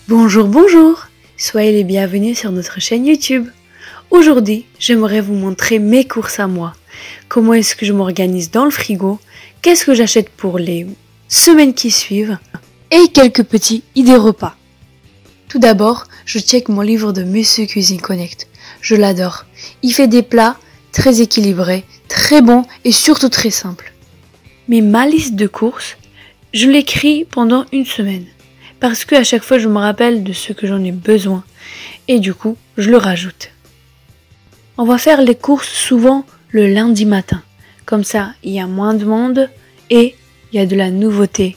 Bonjour, bonjour! Soyez les bienvenus sur notre chaîne YouTube. Aujourd'hui, j'aimerais vous montrer mes courses à moi. Comment est-ce que je m'organise dans le frigo, qu'est-ce que j'achète pour les semaines qui suivent et quelques petits idées repas. Tout d'abord, je check mon livre de Monsieur Cuisine Connect. Je l'adore. Il fait des plats très équilibrés, très bons et surtout très simples. Mais ma liste de courses, je l'écris pendant une semaine. Parce qu'à chaque fois, je me rappelle de ce que j'en ai besoin. Et du coup, je le rajoute. On va faire les courses souvent le lundi matin. Comme ça, il y a moins de monde et il y a de la nouveauté.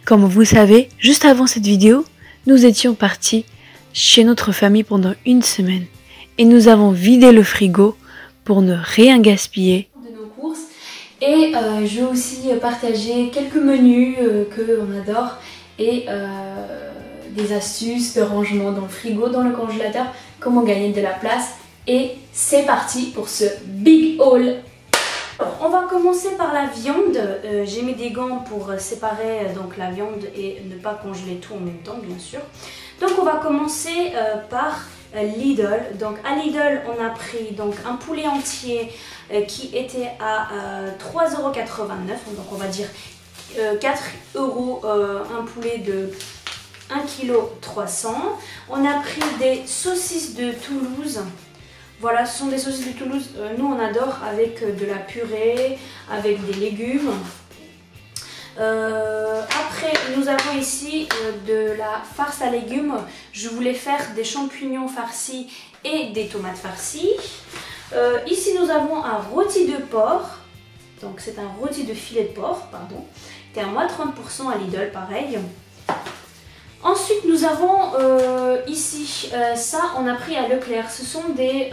Comme vous savez, juste avant cette vidéo, nous étions partis chez notre famille pendant une semaine. Et nous avons vidé le frigo pour ne rien gaspiller. De nos courses. Et je vais aussi partager quelques menus qu'on adore. Et des astuces de rangement dans le frigo, dans le congélateur, comment gagner de la place. Et c'est parti pour ce big haul. Alors, on va commencer par la viande. J'ai mis des gants pour séparer donc la viande et ne pas congeler tout en même temps, bien sûr. Donc on va commencer par Lidl. Donc à Lidl, on a pris donc un poulet entier qui était à 3,89 €. Donc on va dire 4 €, un poulet de 1,3 kg. On a pris des saucisses de Toulouse. Voilà, ce sont des saucisses de Toulouse. Nous, on adore avec de la purée, avec des légumes. Après, nous avons ici de la farce à légumes. Je voulais faire des champignons farcis et des tomates farcies. Ici, nous avons un rôti de porc. Donc, c'est un rôti de filet de porc, pardon. C'était à moins 30% à Lidl, pareil. Ensuite, nous avons ici, ça, on a pris à Leclerc. Ce sont des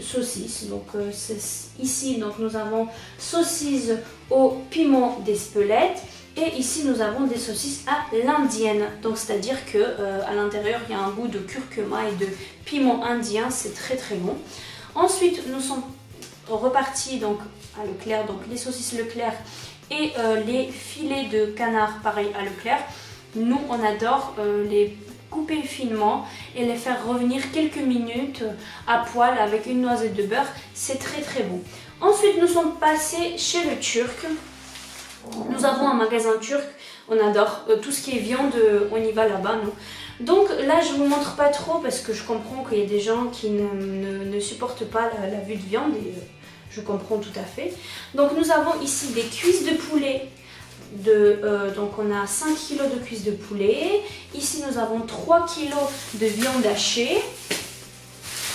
saucisses. Donc, ici, donc, nous avons saucisses au piment d'Espelette. Et ici, nous avons des saucisses à l'indienne. Donc, c'est-à-dire que à l'intérieur, il y a un goût de curcuma et de piment indien. C'est très, très bon. Ensuite, nous sommes repartis donc à Leclerc. Donc, les saucisses Leclerc et les filets de canard, pareil à Leclerc. Nous, on adore les couper finement et les faire revenir quelques minutes à poêle avec une noisette de beurre. C'est très très bon. Ensuite, nous sommes passés chez le Turc. Nous avons un magasin turc. On adore tout ce qui est viande. On y va là-bas, nous. Donc là, je ne vous montre pas trop parce que je comprends qu'il y a des gens qui ne supportent pas la vue de viande et je comprends tout à fait. Donc nous avons ici des cuisses de poulet. Donc on a 5 kg de cuisses de poulet. Ici nous avons 3 kg de viande hachée.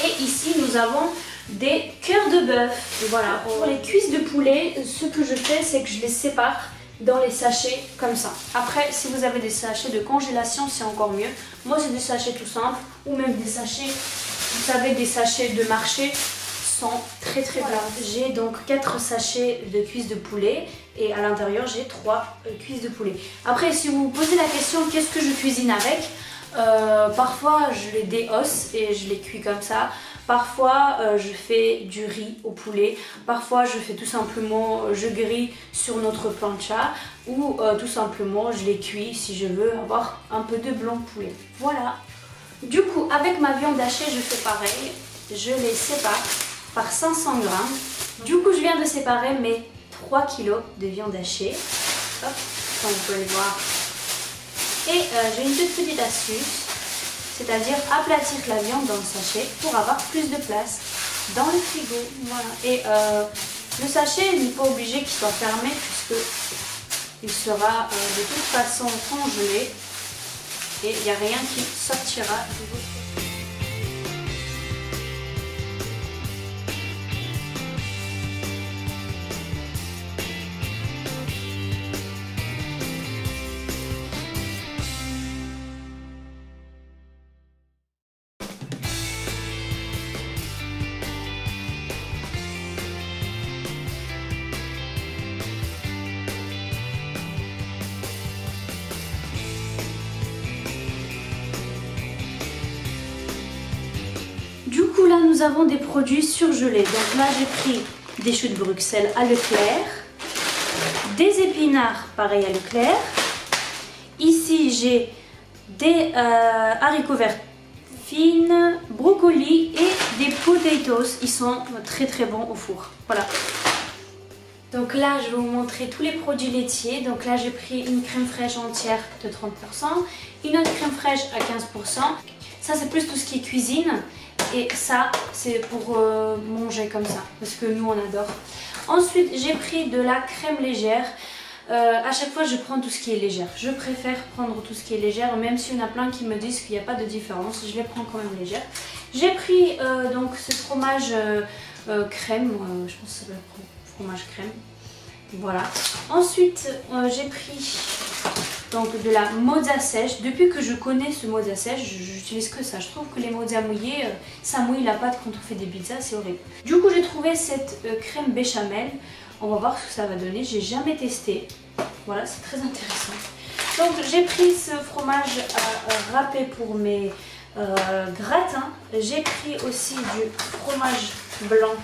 Et ici nous avons des cœurs de bœuf. Voilà, pour les cuisses de poulet, ce que je fais, c'est que je les sépare dans les sachets comme ça. Après, si vous avez des sachets de congélation, c'est encore mieux. Moi, c'est des sachets tout simples ou même des sachets, vous savez, des sachets de marché sont très très bien. J'ai donc 4 sachets de cuisses de poulet et à l'intérieur j'ai 3 cuisses de poulet. Après, si vous vous posez la question qu'est-ce que je cuisine avec, parfois je les déosse et je les cuis comme ça. Parfois je fais du riz au poulet, parfois je fais tout simplement, je grille sur notre plancha ou tout simplement je les cuis si je veux avoir un peu de blanc de poulet. Voilà. Du coup, avec ma viande hachée, je fais pareil, je les sépare par 500 g. Du coup, je viens de séparer mes 3 kg de viande hachée. Hop, comme vous pouvez le voir. Et j'ai une toute petite astuce, c'est-à-dire aplatir la viande dans le sachet pour avoir plus de place dans le frigo. Voilà. Et le sachet n'est pas obligé qu'il soit fermé puisque il sera de toute façon congelé et il n'y a rien qui sortira de votre. Du coup là nous avons des produits surgelés. Donc là j'ai pris des choux de Bruxelles à Leclerc, des épinards pareil à Leclerc. Ici j'ai des haricots verts fines, brocolis et des potatoes. Ils sont très très bons au four. Voilà. Donc là, je vais vous montrer tous les produits laitiers. Donc là, j'ai pris une crème fraîche entière de 30%, une autre crème fraîche à 15%. Ça, c'est plus tout ce qui est cuisine. Et ça, c'est pour manger comme ça, parce que nous, on adore. Ensuite, j'ai pris de la crème légère. À chaque fois, je prends tout ce qui est légère. Je préfère prendre tout ce qui est légère, même s'il y en a plein qui me disent qu'il n'y a pas de différence. Je les prends quand même légère. J'ai pris donc ce fromage crème. Je pense que ça s'appelle fromage crème. Voilà. Ensuite, j'ai pris donc de la mozza sèche. Depuis que je connais ce mozza sèche, j'utilise que ça. Je trouve que les mozza mouillés, ça mouille la pâte quand on fait des pizzas, c'est horrible. Du coup, j'ai trouvé cette crème béchamel. On va voir ce que ça va donner. J'ai jamais testé. Voilà, c'est très intéressant. Donc, j'ai pris ce fromage à râper pour mes gratins. J'ai pris aussi du fromage blanc.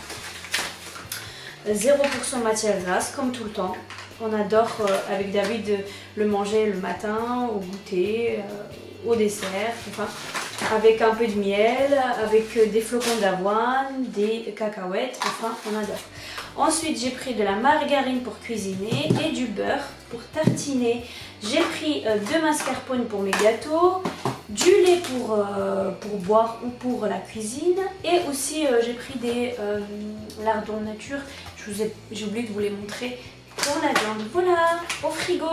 0% matière grasse, comme tout le temps. On adore avec David le manger le matin, au goûter, au dessert, enfin, avec un peu de miel, avec des flocons d'avoine, des cacahuètes, enfin on adore. Ensuite j'ai pris de la margarine pour cuisiner et du beurre pour tartiner. J'ai pris 2 mascarpone pour mes gâteaux, du lait pour boire ou pour la cuisine et aussi j'ai pris des lardons nature. J'ai oublié de vous les montrer. Pour la viande, voilà, au frigo.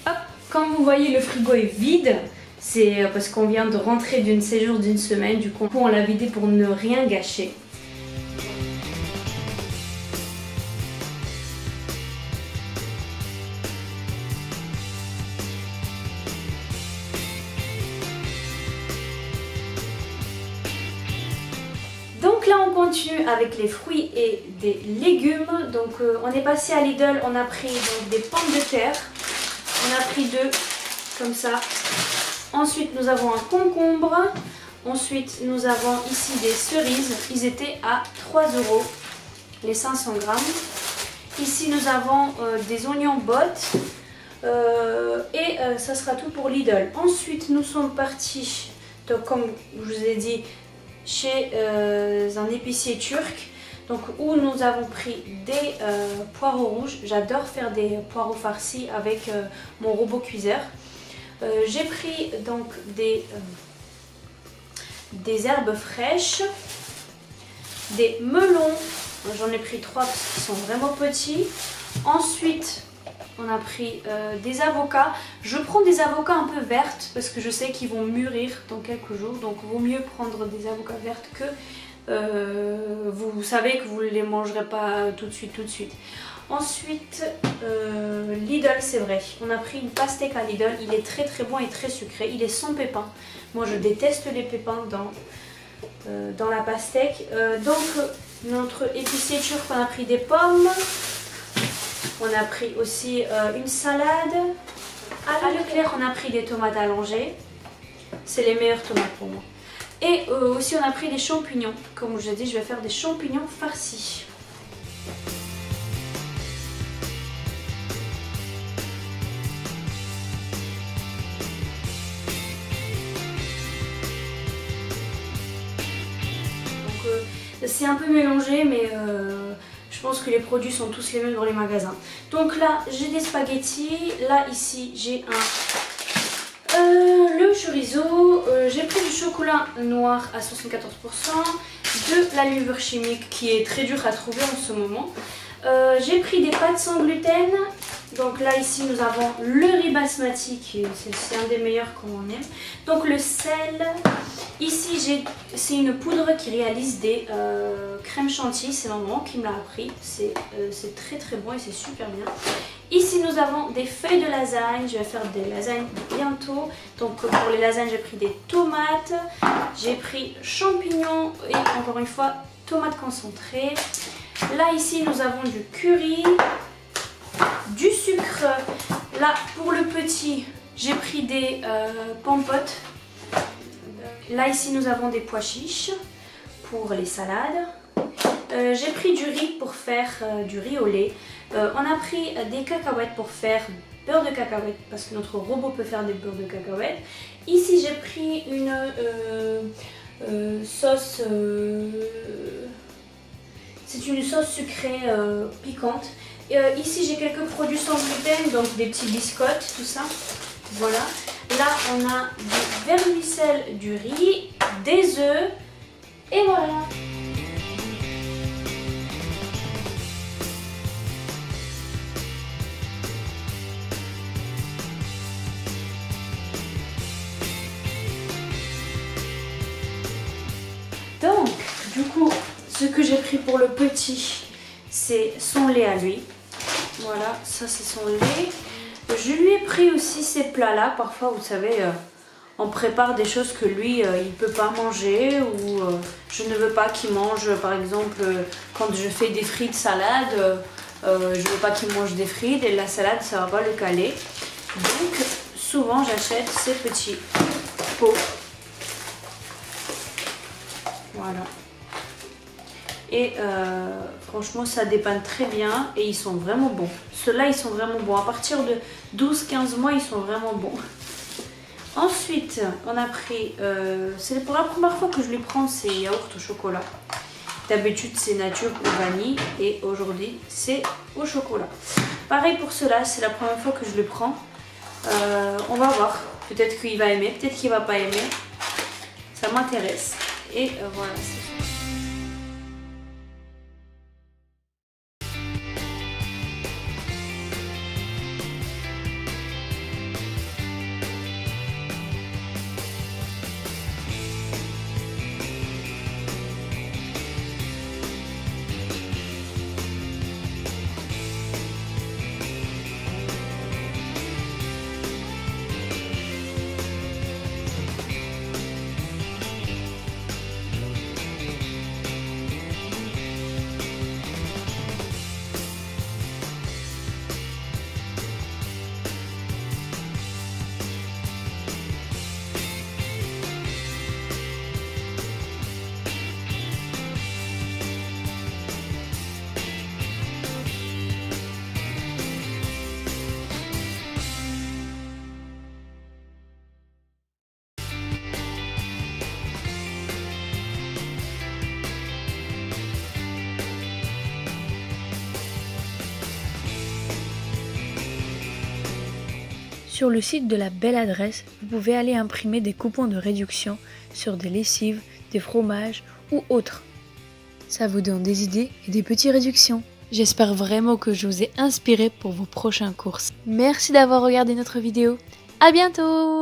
Hop, comme vous voyez, le frigo est vide. C'est parce qu'on vient de rentrer d'un séjour d'une semaine. Du coup, on l'a vidé pour ne rien gâcher. Donc là on continue avec les fruits et des légumes. Donc on est passé à Lidl, on a pris donc, des pommes de terre. On a pris 2 comme ça. Ensuite nous avons un concombre. Ensuite nous avons ici des cerises. Ils étaient à 3 € les 500 grammes. Ici nous avons des oignons bottes. Ça sera tout pour Lidl. Ensuite nous sommes partis, donc, comme je vous ai dit, chez un épicier turc, donc où nous avons pris des poireaux rouges. J'adore faire des poireaux farcis avec mon robot cuiseur. J'ai pris donc des herbes fraîches, des melons. J'en ai pris 3 parce qu'ils sont vraiment petits. Ensuite on a pris des avocats. Je prends des avocats un peu vertes parce que je sais qu'ils vont mûrir dans quelques jours. Donc il vaut mieux prendre des avocats vertes que vous savez que vous ne les mangerez pas tout de suite. Ensuite, Lidl, c'est vrai. On a pris une pastèque à Lidl. Il est très très bon et très sucré. Il est sans pépins. Moi je déteste les pépins dans la pastèque. Donc notre épicier turc, on a pris des pommes. On a pris aussi une salade. À Leclerc, on a pris des tomates allongées. C'est les meilleures tomates pour moi. Et aussi, on a pris des champignons. Comme je l'ai dit, je vais faire des champignons farcis. Donc, c'est un peu mélangé, mais... je pense que les produits sont tous les mêmes dans les magasins. Donc là, j'ai des spaghettis. Là, ici, j'ai le chorizo. J'ai pris du chocolat noir à 74%. De la levure chimique qui est très dure à trouver en ce moment. J'ai pris des pâtes sans gluten. Donc là, ici, nous avons le riz basmati, c'est un des meilleurs qu'on aime. Donc le sel. Ici, c'est une poudre qui réalise des crèmes chantilly. C'est maman qui me l'a appris. C'est très très bon et c'est super bien. Ici, nous avons des feuilles de lasagne. Je vais faire des lasagnes bientôt. Donc pour les lasagnes, j'ai pris des tomates. J'ai pris champignons et encore une fois, tomates concentrées. Là, ici, nous avons du curry. Du sucre. Là, pour le petit, j'ai pris des pommes-potes. Là, ici, nous avons des pois chiches pour les salades. J'ai pris du riz pour faire du riz au lait. On a pris des cacahuètes pour faire beurre de cacahuète parce que notre robot peut faire des beurres de cacahuète. Ici j'ai pris une sauce, c'est une sauce sucrée piquante. Ici j'ai quelques produits sans gluten, donc des petits biscottes, tout ça. Voilà. Là on a du vermicelle, du riz, des œufs et voilà. Donc, du coup, ce que j'ai pris pour le petit, c'est son lait à lui. Voilà, ça c'est son lait. Je lui ai pris aussi ces plats-là. Parfois, vous savez, on prépare des choses que lui, il ne peut pas manger ou je ne veux pas qu'il mange. Par exemple, quand je fais des frites salades, je ne veux pas qu'il mange des frites et la salade, ça ne va pas le caler. Donc, souvent, j'achète ces petits pots. Voilà. Et franchement ça dépanne très bien et ils sont vraiment bons. Ceux-là ils sont vraiment bons. À partir de 12-15 mois ils sont vraiment bons. Ensuite on a pris, c'est pour la première fois que je les prends, ces yaourts au chocolat. D'habitude c'est nature ou vanille et aujourd'hui c'est au chocolat. Pareil pour ceux-là, c'est la première fois que je les prends. On va voir, peut-être qu'il va aimer, peut-être qu'il va pas aimer. Ça m'intéresse. Et voilà, c'est ça. Sur le site de la Belle Adresse, vous pouvez aller imprimer des coupons de réduction sur des lessives, des fromages ou autres. Ça vous donne des idées et des petites réductions. J'espère vraiment que je vous ai inspiré pour vos prochaines courses. Merci d'avoir regardé notre vidéo. À bientôt!